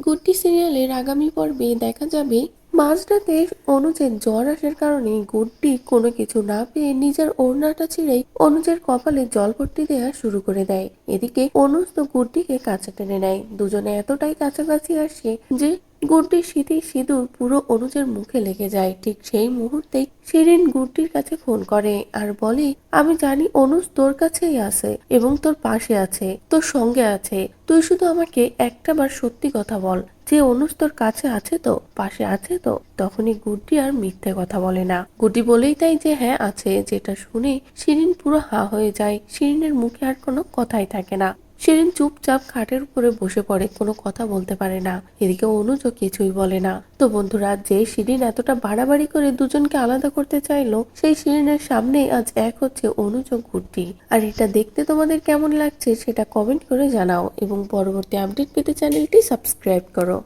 গুড্ডি সিরিয়ালের আগামী পর্বে দেখা যাবে মাঝরাতে অনুজের জ্বর আসার কারণে গুড্ডি কোনো কিছু না পেয়ে নিজের ওড়নাটা ছিঁড়েই অনুজের কপালে জল ভর্তি দেওয়া শুরু করে দেয়। এদিকে অনুজ তো গুড্ডিকে কাছে টেনে নেয়, দুজনে এতটাই কাছাকাছি আসে যে গুড্ডির শীতের সিঁদুর পুরো অনুজের মুখে লেগে যায়। ঠিক সেই মুহূর্তেই শিরিন গুড্ডির কাছে ফোন করে আর বলে, আমি জানি অনুজ তোর কাছেই আছে এবং তোর পাশে আছে, তোর সঙ্গে আছে, তুই শুধু আমাকে একটা বার সত্যি কথা বল যে অনুজ তোর কাছে আছে তো, পাশে আছে তো। তখনই গুড্ডি আর মিথ্যে কথা বলে না, গুড্ডি বলেই তাই যে হ্যাঁ আছে, যেটা শুনে শিরিন পুরো হা হয়ে যায়। শিরিনের মুখে আর কোনো কথাই থাকে না। শিরিন চুপচাপ খাটের উপরে বসে পড়ে, কোনো কথা বলতে পারে না। এদিকে অনুজও কিছুই বলে না। তো বন্ধুরা, যে শিরিন এতটা বাড়াবাড়ি করে দুজনকে আলাদা করতে চাইলো, সেই শিরিনের সামনে আজ এক হচ্ছে অনুজ ও গুড্ডি। আর এটা দেখতে তোমাদের কেমন লাগছে সেটা কমেন্ট করে জানাও এবং পরবর্তী আপডেট পেতে চ্যানেলটি সাবস্ক্রাইব করো।